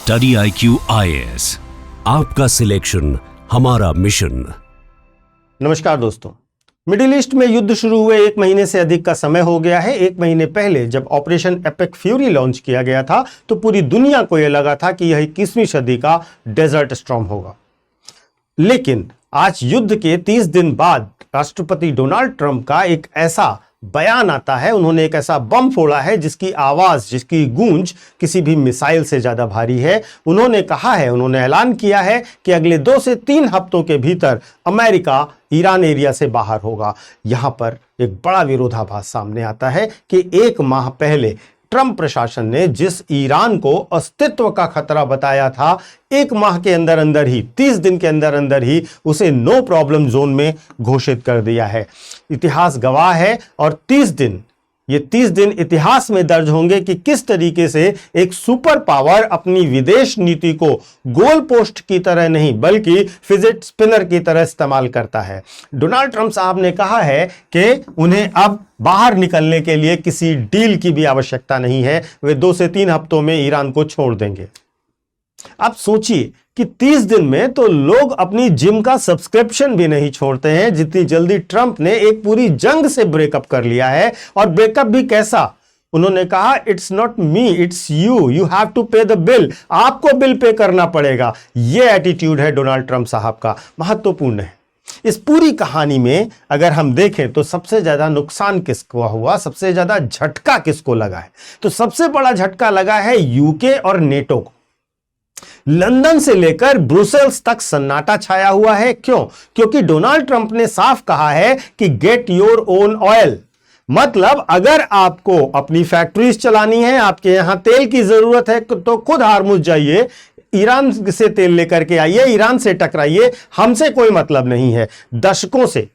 Study IQ IAS, आपका selection हमारा mission. नमस्कार दोस्तों, मिडिल ईस्ट में युद्ध शुरू हुए 1 महीने से अधिक का समय हो गया है। 1 महीने पहले जब ऑपरेशन एपिक फ्यूरी लॉन्च किया गया था तो पूरी दुनिया को यह लगा था कि यह 21वीं सदी का डेजर्ट स्टॉर्म होगा। लेकिन आज युद्ध के 30 दिन बाद राष्ट्रपति डोनाल्ड ट्रंप का एक ऐसा बयान आता है, उन्होंने एक ऐसा बम फोड़ा है जिसकी आवाज, जिसकी गूंज किसी भी मिसाइल से ज्यादा भारी है। उन्होंने कहा है, उन्होंने ऐलान किया है कि अगले 2 से 3 हफ्तों के भीतर अमेरिका ईरान एरिया से बाहर होगा। यहां पर एक बड़ा विरोधाभास सामने आता है कि 1 माह पहले ट्रंप प्रशासन ने जिस ईरान को अस्तित्व का खतरा बताया था, 1 माह के अंदर अंदर ही, 30 दिन के अंदर अंदर ही उसे नो प्रॉब्लम जोन में घोषित कर दिया है। इतिहास गवाह है और 30 दिन इतिहास में दर्ज होंगे कि किस तरीके से एक सुपर पावर अपनी विदेश नीति को गोल पोस्ट की तरह नहीं बल्कि फिजेट स्पिनर की तरह इस्तेमाल करता है। डोनाल्ड ट्रंप साहब ने कहा है कि उन्हें अब बाहर निकलने के लिए किसी डील की भी आवश्यकता नहीं है, वे 2 से 3 हफ्तों में ईरान को छोड़ देंगे। आप सोचिए कि 30 दिन में तो लोग अपनी जिम का सब्सक्रिप्शन भी नहीं छोड़ते हैं, जितनी जल्दी ट्रंप ने एक पूरी जंग से ब्रेकअप कर लिया है। और ब्रेकअप भी कैसा? उन्होंने कहा, it's not me, it's you have to pay the bill, आपको बिल पे करना पड़ेगा। यह एटीट्यूड है डोनाल्ड ट्रंप साहब का, महत्वपूर्ण है। इस पूरी कहानी में अगर हम देखें तो सबसे ज्यादा नुकसान किसको हुआ, सबसे ज्यादा झटका किसको लगा है? तो सबसे बड़ा झटका लगा है यूके और नेटो को। लंदन से लेकर ब्रुसेल्स तक सन्नाटा छाया हुआ है। क्यों? क्योंकि डोनाल्ड ट्रंप ने साफ कहा है कि गेट योर ओन ऑयल, मतलब अगर आपको अपनी फैक्ट्रीज चलानी है, आपके यहां तेल की जरूरत है तो खुद हार्मुज जाइए, ईरान से तेल लेकर के आइए, ईरान से टकराइए, हमसे कोई मतलब नहीं है। दशकों से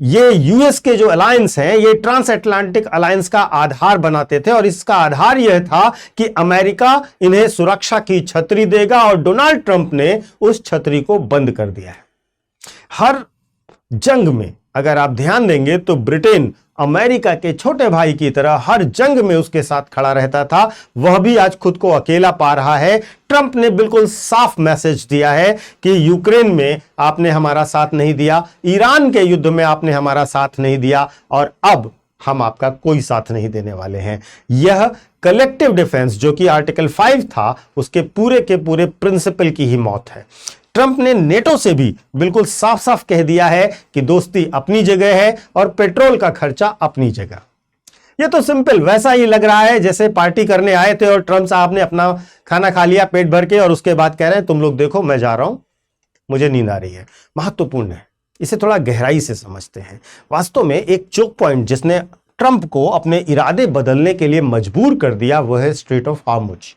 ये यूएस के जो अलायंस हैं, ये ट्रांस अटलांटिक अलायंस का आधार बनाते थे और इसका आधार यह था कि अमेरिका इन्हें सुरक्षा की छतरी देगा और डोनाल्ड ट्रंप ने उस छतरी को बंद कर दिया है। हर जंग में अगर आप ध्यान देंगे तो ब्रिटेन अमेरिका के छोटे भाई की तरह हर जंग में उसके साथ खड़ा रहता था, वह भी आज खुद को अकेला पा रहा है। ट्रंप ने बिल्कुल साफ मैसेज दिया है कि यूक्रेन में आपने हमारा साथ नहीं दिया, ईरान के युद्ध में आपने हमारा साथ नहीं दिया और अब हम आपका कोई साथ नहीं देने वाले हैं। यह कलेक्टिव डिफेंस जो कि आर्टिकल 5 था, उसके पूरे के पूरे प्रिंसिपल की ही मौत है। ट्रंप ने नेटो से भी बिल्कुल साफ साफ कह दिया है कि दोस्ती अपनी जगह है और पेट्रोल का खर्चा अपनी जगह। यह तो सिंपल वैसा ही लग रहा है जैसे पार्टी करने आए थे और ट्रंप साहब ने अपना खाना खा लिया पेट भर के और उसके बाद कह रहे हैं तुम लोग देखो मैं जा रहा हूं, मुझे नींद आ रही है। महत्वपूर्ण है, इसे थोड़ा गहराई से समझते हैं। वास्तव में एक चोक पॉइंट जिसने ट्रंप को अपने इरादे बदलने के लिए मजबूर कर दिया वह है स्ट्रेट ऑफ हार्मुज।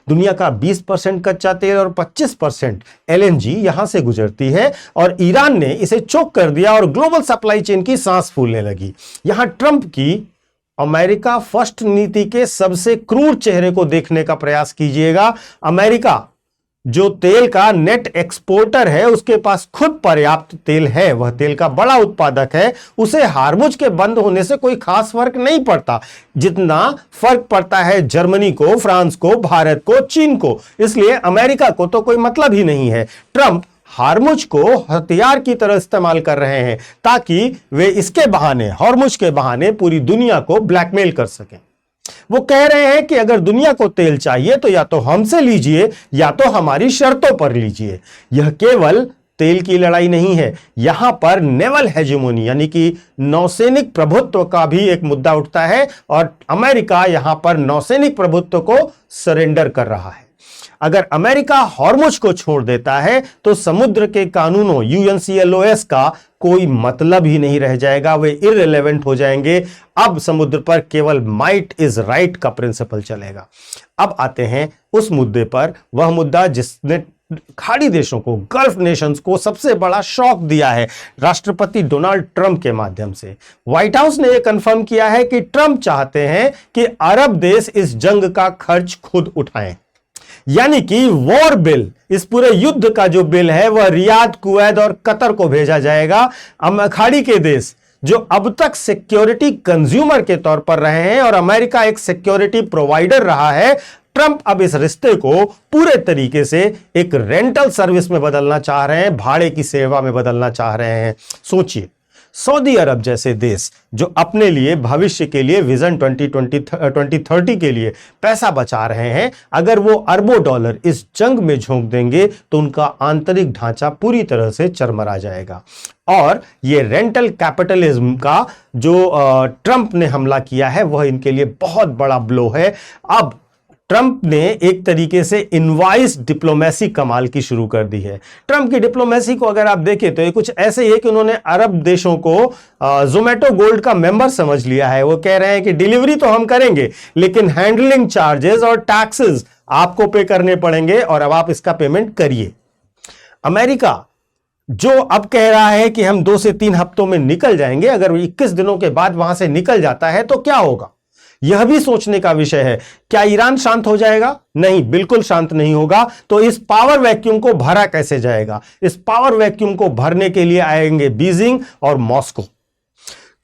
दुनिया का 20% कच्चा तेल और 25% LNG यहां से गुजरती है और ईरान ने इसे चोक कर दिया और ग्लोबल सप्लाई चेन की सांस फूलने लगी। यहां ट्रंप की अमेरिका फर्स्ट नीति के सबसे क्रूर चेहरे को देखने का प्रयास कीजिएगा। अमेरिका जो तेल का नेट एक्सपोर्टर है, उसके पास खुद पर्याप्त तेल है, वह तेल का बड़ा उत्पादक है, उसे हार्मुज के बंद होने से कोई खास फर्क नहीं पड़ता जितना फर्क पड़ता है जर्मनी को, फ्रांस को, भारत को, चीन को। इसलिए अमेरिका को तो कोई मतलब ही नहीं है। ट्रंप हार्मुज को हथियार की तरह इस्तेमाल कर रहे हैं ताकि वे इसके बहाने, हार्मुज के बहाने पूरी दुनिया को ब्लैकमेल कर सकें। वो कह रहे हैं कि अगर दुनिया को तेल चाहिए तो या तो हमसे लीजिए या तो हमारी शर्तों पर लीजिए। यह केवल तेल की लड़ाई नहीं है, यहां पर नेवल हेजेमोनी यानी कि नौसैनिक प्रभुत्व का भी एक मुद्दा उठता है और अमेरिका यहां पर नौसैनिक प्रभुत्व को सरेंडर कर रहा है। अगर अमेरिका हॉर्मुज को छोड़ देता है तो समुद्र के कानूनों UNCLOS का कोई मतलब ही नहीं रह जाएगा, वे इररिलेवेंट हो जाएंगे। अब समुद्र पर केवल माइट इज राइट का प्रिंसिपल चलेगा। अब आते हैं उस मुद्दे पर, वह मुद्दा जिसने खाड़ी देशों को, गल्फ नेशंस को सबसे बड़ा शॉक दिया है राष्ट्रपति डोनाल्ड ट्रंप के माध्यम से। व्हाइट हाउस ने यह कंफर्म किया है कि ट्रंप चाहते हैं कि अरब देश इस जंग का खर्च खुद उठाएं, यानी कि वॉर बिल, इस पूरे युद्ध का जो बिल है वह रियाद, कुवैत और कतर को भेजा जाएगा। खाड़ी के देश जो अब तक सिक्योरिटी कंज्यूमर के तौर पर रहे हैं और अमेरिका एक सिक्योरिटी प्रोवाइडर रहा है, ट्रंप अब इस रिश्ते को पूरे तरीके से एक रेंटल सर्विस में बदलना चाह रहे हैं, भाड़े की सेवा में बदलना चाह रहे हैं। सोचिए, सऊदी अरब जैसे देश जो अपने लिए भविष्य के लिए विजन 2030 के लिए पैसा बचा रहे हैं, अगर वो अरबों डॉलर इस जंग में झोंक देंगे तो उनका आंतरिक ढांचा पूरी तरह से चरमरा जाएगा। और ये रेंटल कैपिटलिज्म का जो ट्रंप ने हमला किया है वह इनके लिए बहुत बड़ा ब्लो है। अब ट्रंप ने एक तरीके से इनवाइस डिप्लोमेसी कमाल की शुरू कर दी है। ट्रंप की डिप्लोमेसी को अगर आप देखें तो ये कुछ ऐसे ही है कि उन्होंने अरब देशों को जोमेटो गोल्ड का मेंबर समझ लिया है। वो कह रहे हैं कि डिलीवरी तो हम करेंगे लेकिन हैंडलिंग चार्जेस और टैक्सेस आपको पे करने पड़ेंगे और अब आप इसका पेमेंट करिए। अमेरिका जो अब कह रहा है कि हम 2 से 3 हफ्तों में निकल जाएंगे, अगर 21 दिनों के बाद वहां से निकल जाता है तो क्या होगा, यह भी सोचने का विषय है। क्या ईरान शांत हो जाएगा? नहीं, बिल्कुल शांत नहीं होगा। तो इस पावर वैक्यूम को भरा कैसे जाएगा? इस पावर वैक्यूम को भरने के लिए आएंगे बीजिंग और मॉस्को।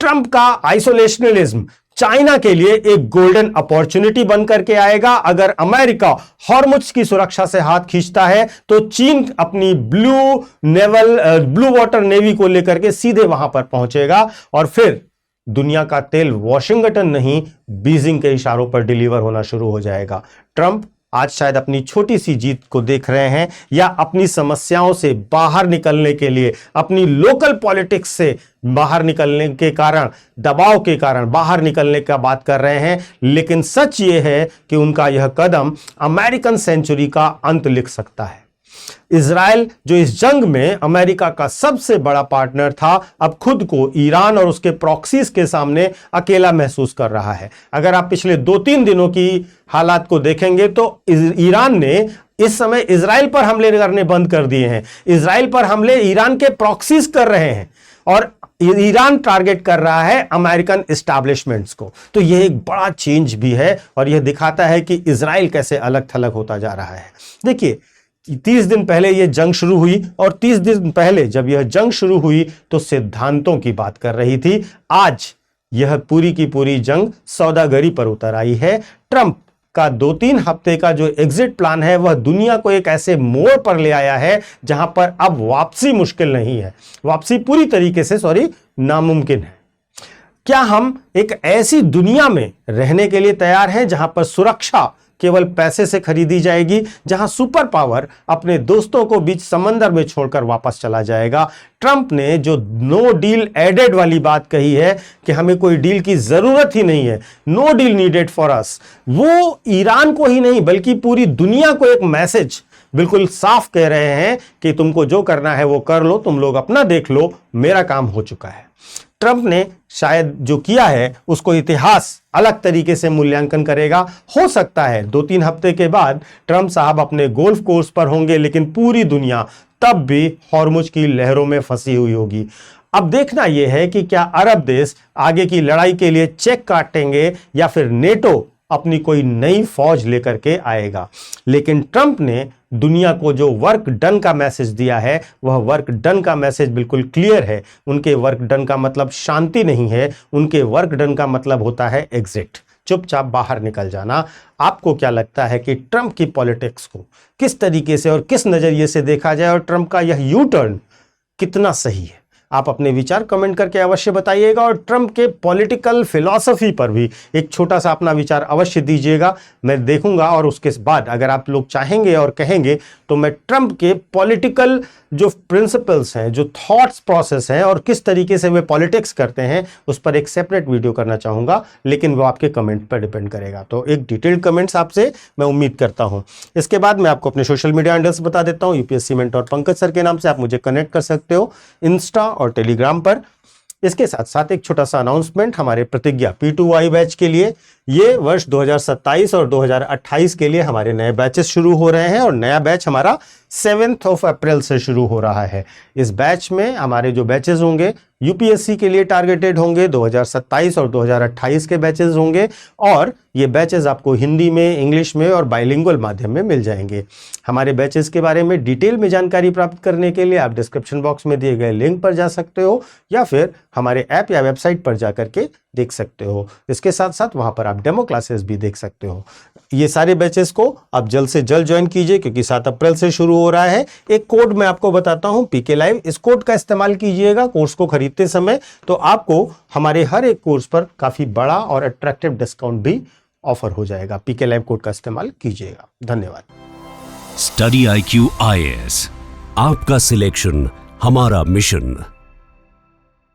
ट्रंप का आइसोलेशनलिज्म चाइना के लिए एक गोल्डन अपॉर्चुनिटी बनकर के आएगा। अगर अमेरिका हॉर्मुज की सुरक्षा से हाथ खींचता है तो चीन अपनी ब्लू वाटर नेवी को लेकर के सीधे वहां पर पहुंचेगा और फिर दुनिया का तेल वॉशिंगटन नहीं बीजिंग के इशारों पर डिलीवर होना शुरू हो जाएगा। ट्रंप आज शायद अपनी छोटी सी जीत को देख रहे हैं या अपनी समस्याओं से बाहर निकलने के लिए, अपनी लोकल पॉलिटिक्स से बाहर निकलने के कारण, दबाव के कारण बाहर निकलने का बात कर रहे हैं। लेकिन सच ये है कि उनका यह कदम अमेरिकन सेंचुरी का अंत लिख सकता है। इजराइल जो इस जंग में अमेरिका का सबसे बड़ा पार्टनर था, अब खुद को ईरान और उसके प्रॉक्सीज के सामने अकेला महसूस कर रहा है। अगर आप पिछले 2-3 दिनों की हालात को देखेंगे तो ईरान ने इस समय इजराइल पर हमले करने बंद कर दिए हैं। इजराइल पर हमले ईरान के प्रॉक्सीज कर रहे हैं और ईरान टारगेट कर रहा है अमेरिकन एस्टैब्लिशमेंट्स को। तो यह एक बड़ा चेंज भी है और यह दिखाता है कि इजराइल कैसे अलग थलग होता जा रहा है। देखिए, 30 दिन पहले यह जंग शुरू हुई और 30 दिन पहले जब यह जंग शुरू हुई तो सिद्धांतों की बात कर रही थी। आज यह पूरी की पूरी जंग सौदागरी पर उतर आई है। ट्रंप का 2-3 हफ्ते का जो एग्जिट प्लान है वह दुनिया को एक ऐसे मोड़ पर ले आया है जहां पर अब वापसी मुश्किल नहीं है, वापसी पूरी तरीके से नामुमकिन है। क्या हम एक ऐसी दुनिया में रहने के लिए तैयार हैं जहां पर सुरक्षा केवल पैसे से खरीदी जाएगी, जहां सुपर पावर अपने दोस्तों को बीच समंदर में छोड़कर वापस चला जाएगा? ट्रंप ने जो नो डील एडेड वाली बात कही है कि हमें कोई डील की जरूरत ही नहीं है, no deal needed for us, वो ईरान को ही नहीं बल्कि पूरी दुनिया को एक मैसेज बिल्कुल साफ कह रहे हैं कि तुमको जो करना है वो कर लो, तुम लोग अपना देख लो, मेरा काम हो चुका है। ट्रंप ने शायद जो किया है उसको इतिहास अलग तरीके से मूल्यांकन करेगा। हो सकता है 2-3 हफ्ते के बाद ट्रंप साहब अपने गोल्फ कोर्स पर होंगे लेकिन पूरी दुनिया तब भी हॉर्मुज की लहरों में फंसी हुई होगी। अब देखना यह है कि क्या अरब देश आगे की लड़ाई के लिए चेक काटेंगे या फिर नेटो अपनी कोई नई फौज लेकर के आएगा। लेकिन ट्रंप ने दुनिया को जो वर्क डन का मैसेज दिया है वह वर्क डन का मैसेज बिल्कुल क्लियर है। उनके वर्क डन का मतलब शांति नहीं है, उनके वर्क डन का मतलब होता है एग्जिट, चुपचाप बाहर निकल जाना। आपको क्या लगता है कि ट्रंप की पॉलिटिक्स को किस तरीके से और किस नजरिए से देखा जाए और ट्रंप का यह यू टर्न कितना सही है? आप अपने विचार कमेंट करके अवश्य बताइएगा और ट्रंप के पॉलिटिकल फिलॉसफी पर भी एक छोटा सा अपना विचार अवश्य दीजिएगा, मैं देखूंगा। और उसके बाद अगर आप लोग चाहेंगे और कहेंगे तो मैं ट्रंप के पॉलिटिकल जो प्रिंसिपल्स हैं, जो थॉट्स प्रोसेस हैं और किस तरीके से वे पॉलिटिक्स करते हैं उस पर एक सेपरेट वीडियो करना चाहूँगा, लेकिन वो आपके कमेंट पर डिपेंड करेगा। तो एक डिटेल्ड कमेंट्स आपसे मैं उम्मीद करता हूँ। इसके बाद मैं आपको अपने सोशल मीडिया हैंडल्स बता देता हूँ। यूपीएससी मेंटोर पंकज सर के नाम से आप मुझे कनेक्ट कर सकते हो इंस्टा और टेलीग्राम पर। इसके साथ साथ एक छोटा सा अनाउंसमेंट हमारे प्रतिज्ञा P2Y बैच के लिए, ये वर्ष 2027 और 2028 के लिए हमारे नए बैचेस शुरू हो रहे हैं और नया बैच हमारा 7 अप्रैल से शुरू हो रहा है। इस बैच में हमारे जो बैचेस होंगे यूपीएससी के लिए टारगेटेड होंगे, 2027 और 2028 के बैचेस होंगे और ये बैचेस आपको हिंदी में, इंग्लिश में और बाइलिंगुअल माध्यम में मिल जाएंगे। हमारे बैचेस के बारे में डिटेल में जानकारी प्राप्त करने के लिए आप डिस्क्रिप्शन बॉक्स में दिए गए लिंक पर जा सकते हो या फिर हमारे ऐप या वेबसाइट पर जा करके देख सकते हो। इसके साथ साथ वहां पर आप डेमो क्लासेस भी देख सकते हो। ये सारे बैचेस को आप जल्द से जल्द ज्वाइन कीजिए क्योंकि 7 अप्रैल से शुरू हो रहा है। एक कोड मैं आपको बताता हूं, पीके लाइव, इस कोड का इस्तेमाल कीजिएगा कोर्स को खरीदते समय, तो आपको हमारे हर एक कोर्स पर काफी बड़ा और अट्रैक्टिव डिस्काउंट भी ऑफर हो जाएगा। पीके लाइव कोड का इस्तेमाल कीजिएगा। धन्यवाद। स्टडी IQ IAS, आपका सिलेक्शन हमारा मिशन।